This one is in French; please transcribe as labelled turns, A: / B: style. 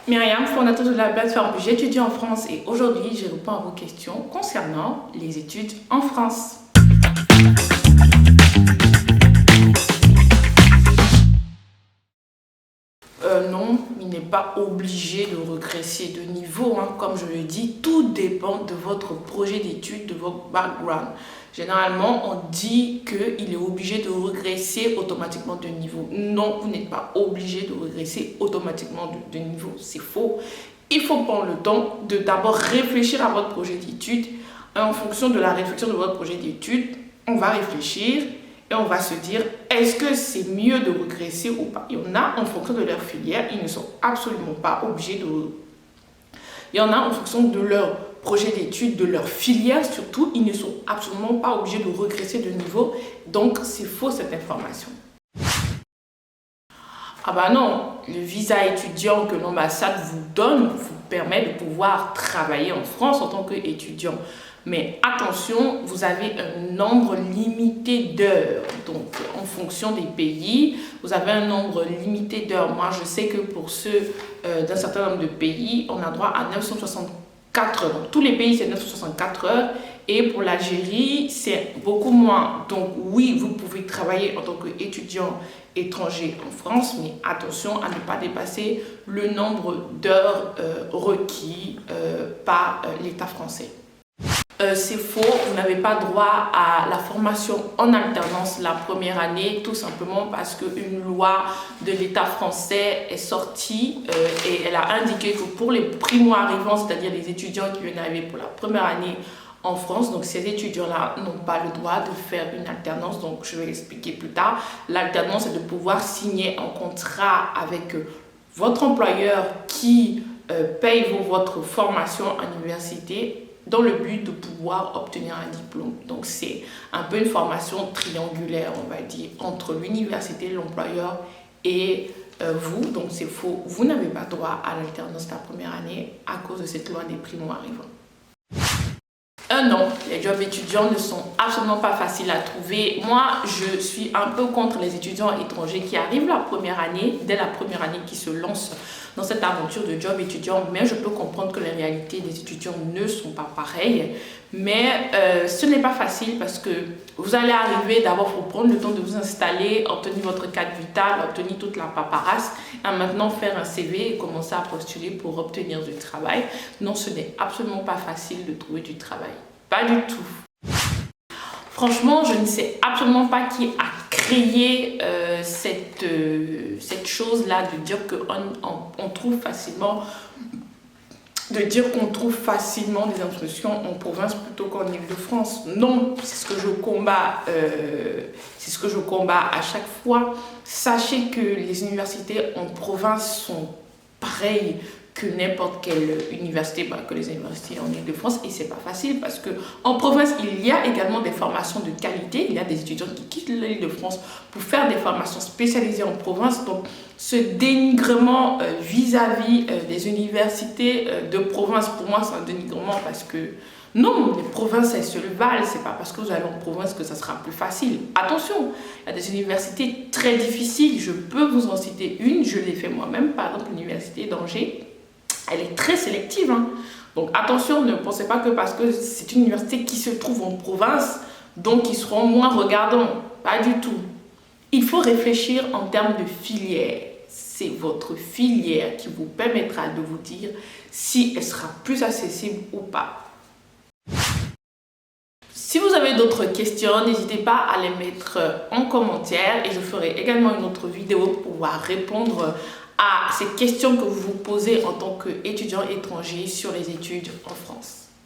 A: Myriam, fondatrice de la plateforme J'étudie en France, et aujourd'hui je réponds à vos questions concernant les études en France. Non, il n'est pas obligé de regresser de niveau, comme je le dis, tout dépend de votre projet d'études, de votre background. Généralement, on dit qu'il est obligé de regresser automatiquement de niveau. Non, vous n'êtes pas obligé de regresser automatiquement de niveau, c'est faux. Il faut prendre le temps de d'abord réfléchir à votre projet d'études. En fonction de la réflexion de votre projet d'études, on va réfléchir et on va se dire, est-ce que c'est mieux de regresser ou pas? Il y en a en fonction de leur filière, ils ne sont absolument pas obligés de... Il y en a en fonction de leur projet d'études, de leur filière surtout, ils ne sont absolument pas obligés de regresser de niveau. Donc, c'est faux cette information. Ah bah non, le visa étudiant que l'ambassade vous donne vous permet de pouvoir travailler en France en tant qu'étudiant. Mais attention, vous avez un nombre limité d'heures. Donc, en fonction des pays, vous avez un nombre limité d'heures. Moi, je sais que pour ceux d'un certain nombre de pays, on a droit à 964 heures. Donc, tous les pays, c'est 964 heures. Et pour l'Algérie, c'est beaucoup moins. Donc, oui, vous pouvez travailler en tant qu'étudiant étranger en France, mais attention à ne pas dépasser le nombre d'heures requis par l'État français. C'est faux, vous n'avez pas droit à la formation en alternance la première année, tout simplement parce qu'une loi de l'État français est sortie et elle a indiqué que pour les primo-arrivants, c'est-à-dire les étudiants qui viennent arriver pour la première année en France, donc ces étudiants-là n'ont pas le droit de faire une alternance, donc je vais l'expliquer plus tard. L'alternance, c'est de pouvoir signer un contrat avec votre employeur qui paye votre formation à l'université dans le but de pouvoir obtenir un diplôme. Donc c'est un peu une formation triangulaire, on va dire, entre l'université, l'employeur et vous. Donc c'est faux, vous n'avez pas droit à l'alternance la première année à cause de cette loi des primo-arrivants. Non, les jobs étudiants ne sont absolument pas faciles à trouver. Moi, je suis un peu contre les étudiants étrangers qui arrivent la première année, dès la première année, qui se lancent dans cette aventure de job étudiant. Mais je peux comprendre que les réalités des étudiants ne sont pas pareilles. Mais ce n'est pas facile parce que vous allez arriver, d'abord, il faut prendre le temps de vous installer, obtenir votre carte vitale, obtenir toute la paperasse, et maintenant faire un CV et commencer à postuler pour obtenir du travail. Non, ce n'est absolument pas facile de trouver du travail. Pas du tout. Franchement, je ne sais absolument pas qui a créé cette chose-là de dire qu'on trouve facilement... de dire qu'on trouve facilement des inscriptions en province plutôt qu'en Île-de-France. Non, c'est ce que je combats. C'est ce que je combats à chaque fois. Sachez que les universités en province sont pareilles que n'importe quelle université, que les universités en Île-de-France, et c'est pas facile parce que en province il y a également des formations de qualité. Il y a des étudiants qui quittent l'Île-de-France pour faire des formations spécialisées en province. Donc ce dénigrement vis-à-vis des universités de province, pour moi c'est un dénigrement parce que non, les provinces elles se valent. C'est pas parce que vous allez en province que ça sera plus facile. Attention, il y a des universités très difficiles. Je peux vous en citer une, je l'ai fait moi-même, par exemple l'université d'Angers. Elle est très sélective. Donc attention, ne pensez pas que parce que c'est une université qui se trouve en province, donc ils seront moins regardants. Pas du tout. Il faut réfléchir en termes de filière. C'est votre filière qui vous permettra de vous dire si elle sera plus accessible ou pas. Si vous avez d'autres questions, n'hésitez pas à les mettre en commentaire et je ferai également une autre vidéo pour pouvoir répondre à ces questions que vous vous posez en tant qu'étudiant étranger sur les études en France.